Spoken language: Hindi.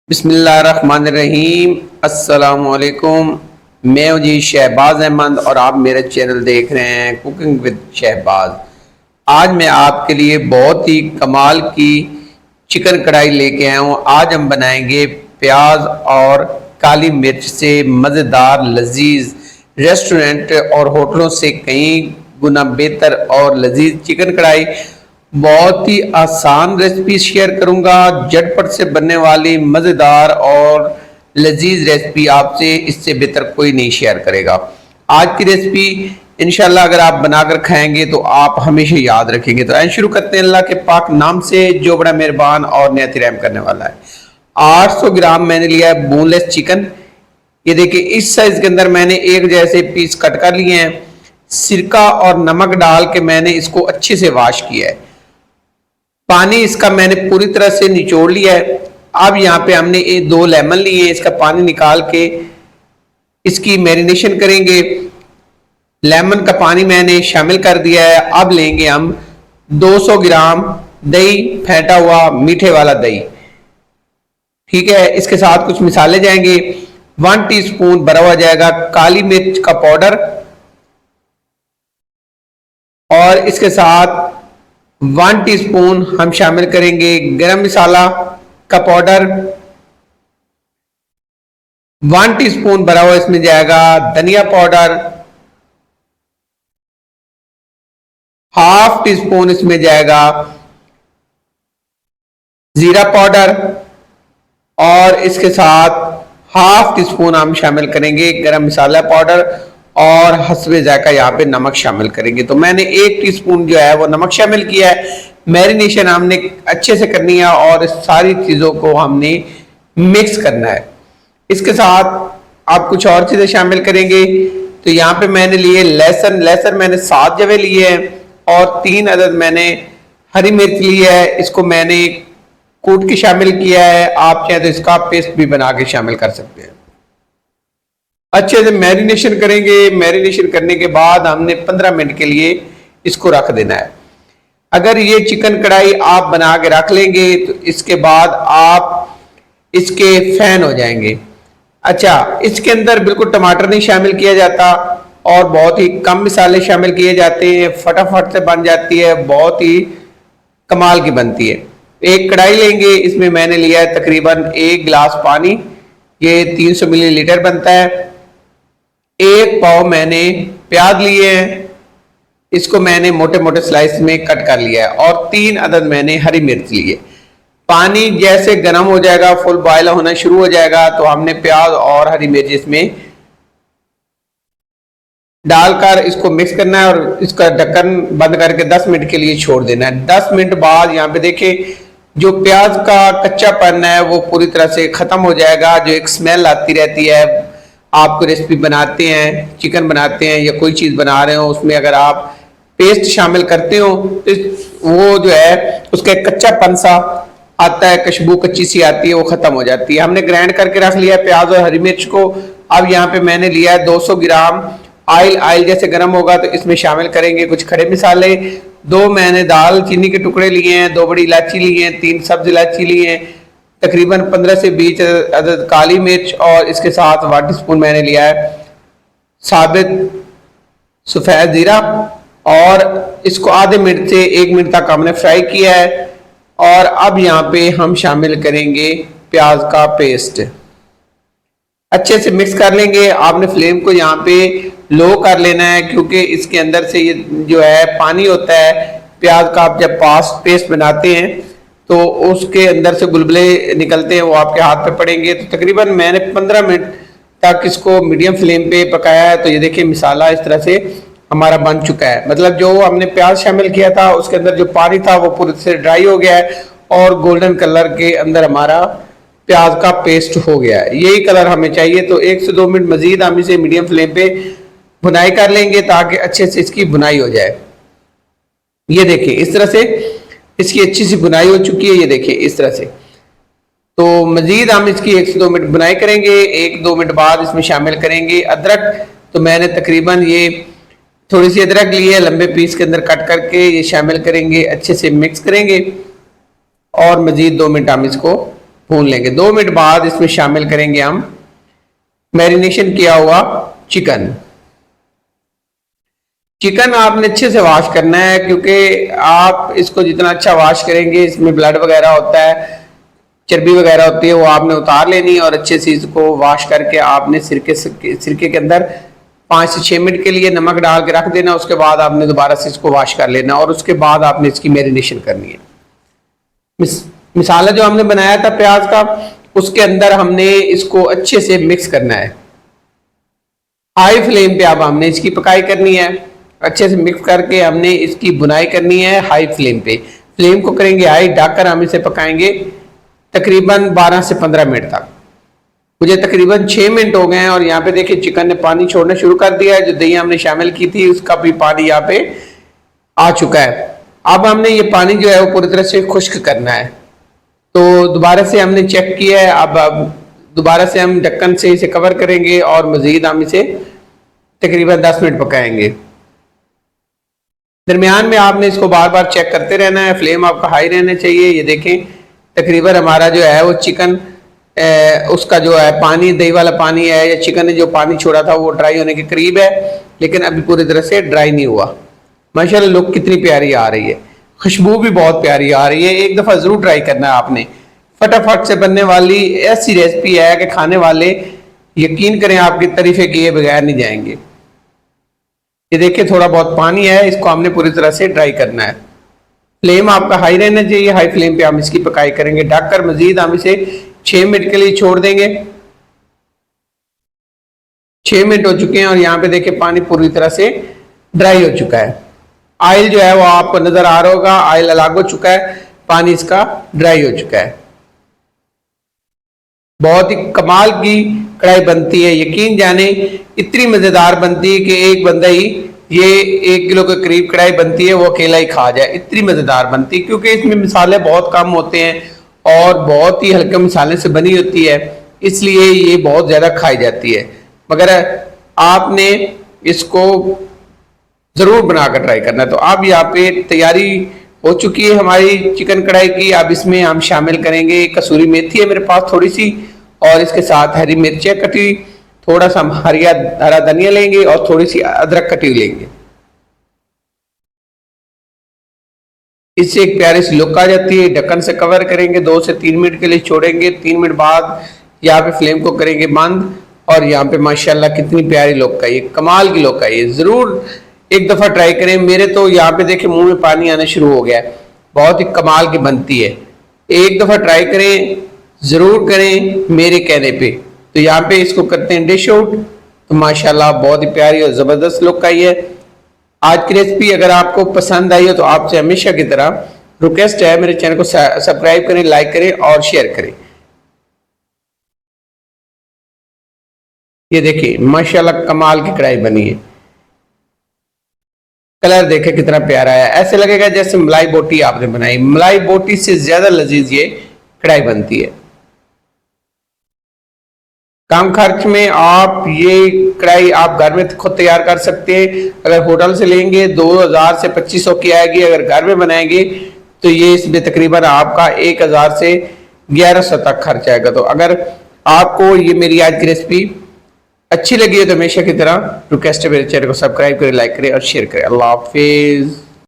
बिस्मिल्लाहिर्रहमानिर्रहीम। अस्सलामुअलैकुम। मैं हूं जी शहबाज अहमद और आप मेरा चैनल देख रहे हैं कुकिंग विद शहबाज। आज मैं आपके लिए बहुत ही कमाल की चिकन कढ़ाई लेके आया हूं। आज हम बनाएंगे प्याज और काली मिर्च से मज़ेदार लजीज रेस्टोरेंट और होटलों से कई गुना बेहतर और लजीज चिकन कढ़ाई। बहुत ही आसान रेसिपी शेयर करूंगा, झटपट से बनने वाली मज़ेदार और लजीज रेसिपी आपसे इससे बेहतर कोई नहीं शेयर करेगा। आज की रेसिपी इंशाल्लाह अगर आप बनाकर खाएंगे तो आप हमेशा याद रखेंगे। तो आइए शुरू करते हैं अल्लाह के पाक नाम से जो बड़ा मेहरबान और निहायत रहम करने वाला है। 800 ग्राम मैंने लिया है बोनलेस चिकन। ये देखिए इस साइज के अंदर मैंने एक जैसे पीस कट कर लिए हैं। सिरका और नमक डाल के मैंने इसको अच्छे से वॉश किया है। पानी इसका मैंने पूरी तरह से निचोड़ लिया है। अब यहाँ पे हमने 2 लेमन लिए हैं, इसका पानी निकाल के इसकी मैरिनेशन करेंगे। लेमन का पानी मैंने शामिल कर दिया है। अब लेंगे हम 200 ग्राम दही, फेंटा हुआ मीठे वाला दही। ठीक है, इसके साथ कुछ मिसाले जाएंगे। 1 टीस्पून भरा हुआ जाएगा काली मिर्च का पाउडर और इसके साथ 1 टीस्पून हम शामिल करेंगे गरम मसाला का पाउडर। 1 टीस्पून भरा हुआ इसमें जाएगा धनिया पाउडर। हाफ टीस्पून इसमें जाएगा जीरा पाउडर और इसके साथ हाफ टीस्पून हम शामिल करेंगे गरम मसाला पाउडर और हस्बे जायका यहाँ पे नमक शामिल करेंगे। तो मैंने 1 टीस्पून जो है वो नमक शामिल किया है। मैरिनेशन हमने अच्छे से करनी है और इस सारी चीज़ों को हमने मिक्स करना है। इसके साथ आप कुछ और चीज़ें शामिल करेंगे। तो यहाँ पे मैंने लिए लहसुन मैंने 7 जवे लिए हैं और 3 अदद मैंने हरी मिर्च ली है। इसको मैंने कूट के शामिल किया है। आप चाहे तो इसका पेस्ट भी बना के शामिल कर सकते हैं। अच्छे से मैरिनेशन करेंगे। मैरिनेशन करने के बाद हमने 15 मिनट के लिए इसको रख देना है। अगर ये चिकन कढ़ाई आप बना के रख लेंगे तो इसके बाद आप इसके फैन हो जाएंगे। अच्छा, इसके अंदर बिल्कुल टमाटर नहीं शामिल किया जाता और बहुत ही कम मसाले शामिल किए जाते हैं। फटाफट से बन जाती है, बहुत ही कमाल की बनती है। एक कढ़ाई लेंगे, इसमें मैंने लिया है तकरीबन 1 गिलास पानी। ये 300 मिलीलीटर बनता है। 1 पाव मैंने प्याज लिए हैं, इसको मैंने मोटे मोटे स्लाइस में कट कर लिया है और 3 अदद मैंने हरी मिर्च ली है। पानी जैसे गर्म हो जाएगा, फुल बॉयल होना शुरू हो जाएगा तो हमने प्याज और हरी मिर्च इसमें डालकर इसको मिक्स करना है और इसका ढक्कन बंद करके 10 मिनट के लिए छोड़ देना है। 10 मिनट बाद यहाँ पे देखिए जो प्याज का कच्चापन है वो पूरी तरह से खत्म हो जाएगा। जो एक स्मेल आती रहती है, आपको रेसिपी बनाते हैं, चिकन बनाते हैं या कोई चीज़ बना रहे हो, उसमें अगर आप पेस्ट शामिल करते हो तो वो जो है उसका एक कच्चापन सा आता है, खुशबू कच्ची सी आती है, वो खत्म हो जाती है। हमने ग्राइंड करके रख लिया है प्याज और हरी मिर्च को। अब यहाँ पे मैंने लिया है 200 ग्राम ऑयल जैसे गर्म होगा तो इसमें शामिल करेंगे कुछ खड़े मसाले। 2 मैंने दाल चीनी के टुकड़े लिए हैं, 2 बड़ी इलायची ली हैं, 3 सब्ज इलायची ली हैं, तकरीबन 15 से 20 अदद काली मिर्च और इसके साथ 1 टीस्पून मैंने लिया है साबित सफ़ेद जीरा और इसको आधे मिनट से 1 मिनट तक हमने फ्राई किया है। और अब यहाँ पे हम शामिल करेंगे प्याज का पेस्ट। अच्छे से मिक्स कर लेंगे। आपने फ्लेम को यहाँ पे लो कर लेना है क्योंकि इसके अंदर से ये जो है पानी होता है प्याज का। आप जब पेस्ट बनाते हैं तो उसके अंदर से बुलबुले निकलते हैं, वो आपके हाथ पे पड़ेंगे। तो तकरीबन मैंने 15 मिनट तक इसको मीडियम फ्लेम पे पकाया है। तो ये देखिए मसाला इस तरह से हमारा बन चुका है। मतलब जो हमने प्याज शामिल किया था उसके अंदर जो पानी था वो पूरी से ड्राई हो गया है और गोल्डन कलर के अंदर हमारा प्याज का पेस्ट हो गया है। यही कलर हमें चाहिए। तो 1 से 2 मिनट मजीद हम इसे मीडियम फ्लेम पे भुनाई कर लेंगे ताकि अच्छे से इसकी भुनाई हो जाए। ये देखिए इस तरह से इसकी अच्छी सी बुनाई हो चुकी है। ये देखिए इस तरह से। तो मजीद हम इसकी 1 से 2 मिनट बुनाई करेंगे। 1-2 मिनट बाद इसमें शामिल करेंगे अदरक। तो मैंने तकरीबन ये थोड़ी सी अदरक ली है, लंबे पीस के अंदर कट करके ये शामिल करेंगे, अच्छे से मिक्स करेंगे और मजीद 2 मिनट हम इसको भून लेंगे। 2 मिनट बाद इसमें शामिल करेंगे हम मैरिनेशन किया हुआ चिकन। चिकन आपने अच्छे से वॉश करना है, क्योंकि आप इसको जितना अच्छा वॉश करेंगे इसमें ब्लड वगैरह होता है, चर्बी वगैरह होती है, वो आपने उतार लेनी है और अच्छे से इसको वॉश करके आपने सिरके के अंदर 5 से 6 मिनट के लिए नमक डाल के रख देना। उसके बाद आपने दोबारा से इसको वॉश कर लेना और उसके बाद आपने इसकी मैरिनेशन करनी है। मिसाला जो हमने बनाया था प्याज का, उसके अंदर हमने इसको अच्छे से मिक्स करना है। हाई फ्लेम पे अब हमने इसकी पकाई करनी है। अच्छे से मिक्स करके हमने इसकी बुनाई करनी है हाई फ्लेम पे। फ्लेम को करेंगे हाई, ढककर हम इसे पकाएंगे तकरीबन 12 से 15 मिनट तक। मुझे तकरीबन 6 मिनट हो गए हैं और यहाँ पे देखिए चिकन ने पानी छोड़ना शुरू कर दिया है। जो दही हमने शामिल की थी उसका भी पानी यहाँ पे आ चुका है। अब हमने ये पानी जो है वो पूरी तरह से खुश्क करना है। तो दोबारा से हमने चेक किया है। अब दोबारा से हम ढक्कन से इसे कवर करेंगे और मजीद हम इसे तकरीबन 10 मिनट पकाएंगे। दरमियान में आपने इसको बार बार चेक करते रहना है। फ्लेम आपका हाई रहना चाहिए। ये देखें तकरीबन हमारा जो है वो चिकन उसका जो है पानी, दही वाला पानी है या चिकन ने जो पानी छोड़ा था वो ड्राई होने के करीब है, लेकिन अभी पूरी तरह से ड्राई नहीं हुआ। माशाल्लाह लुक कितनी प्यारी आ रही है, खुशबू भी बहुत प्यारी आ रही है। एक दफ़ा ज़रूर ट्राई करना है आपने। फटाफट से बनने वाली ऐसी रेसिपी है कि खाने वाले यकीन करें आपकी तारीफें किए बगैर नहीं जाएंगे। ये देखिए थोड़ा बहुत पानी है, इसको हमने पूरी तरह से ड्राई करना है। फ्लेम आपका हाई रहना चाहिए। हाई फ्लेम पे हम इसकी पकाई करेंगे। ढककर मजीद हम इसे 6 मिनट के लिए छोड़ देंगे। 6 मिनट हो चुके हैं और यहाँ पे देखिए पानी पूरी तरह से ड्राई हो चुका है। ऑयल जो है वो आपको नजर आ रहा होगा, ऑयल अलग हो चुका है, पानी इसका ड्राई हो चुका है। बहुत ही कमाल की कढ़ाई बनती है। यकीन जाने इतनी मजेदार बनती है कि एक बंदा ही ये 1 किलो के करीब कढ़ाई बनती है, वो अकेला ही खा जाए। इतनी मजेदार बनती है क्योंकि इसमें मसाले बहुत कम होते हैं और बहुत ही हल्के मसाले से बनी होती है, इसलिए ये बहुत ज्यादा खाई जाती है। मगर आपने इसको जरूर बनाकर ट्राई करना है। तो अब यहाँ पे तैयारी हो चुकी है हमारी चिकन कढ़ाई की। अब इसमें हम शामिल करेंगे कसूरी मेथी है मेरे पास थोड़ी सी, और इसके साथ हरी मिर्चें कटी, थोड़ा सा हरा धनिया लेंगे और थोड़ी सी अदरक कटी लेंगे। इससे एक प्यारी सी लुक आ जाती है। ढक्कन से कवर करेंगे, 2 से 3 मिनट के लिए छोड़ेंगे। 3 मिनट बाद यहाँ पे फ्लेम को करेंगे बंद और यहाँ पे माशाल्लाह कितनी प्यारी लुक आई, कमाल की लुक आई। जरूर एक दफा ट्राई करें। मेरे तो यहाँ पे देखे मुंह में पानी आना शुरू हो गया है। बहुत ही कमाल की बनती है। एक दफा ट्राई करें, जरूर करें मेरे कहने पे। तो यहाँ पे इसको करते हैं डिश आउट। तो माशाल्लाह बहुत ही प्यारी और जबरदस्त लुक आई है। आज की रेसिपी अगर आपको पसंद आई हो तो आपसे हमेशा की तरह रिक्वेस्ट है मेरे चैनल को सब्सक्राइब करें, लाइक करें और शेयर करें। ये देखिए माशाल्लाह कमाल की कढ़ाई बनी है। कलर देखे कितना प्यारा है, ऐसे लगेगा जैसे मलाई बोटी आपने बनाई। मलाई बोटी से ज्यादा लजीज ये कढ़ाई बनती है। कम खर्च में आप ये कढ़ाई आप घर में खुद तैयार कर सकते हैं। अगर होटल से लेंगे 2000 से 2500 की आएगी। अगर घर में बनाएंगे तो ये इसमें तकरीबन आपका 1000 से 1100 तक खर्च आएगा। तो अगर आपको ये मेरी आज की रेसिपी अच्छी लगी है तो हमेशा की तरह रिक्वेस्ट है मेरे चैनल को सब्सक्राइब करें, लाइक करें और शेयर करें। अल्लाह हाफिज।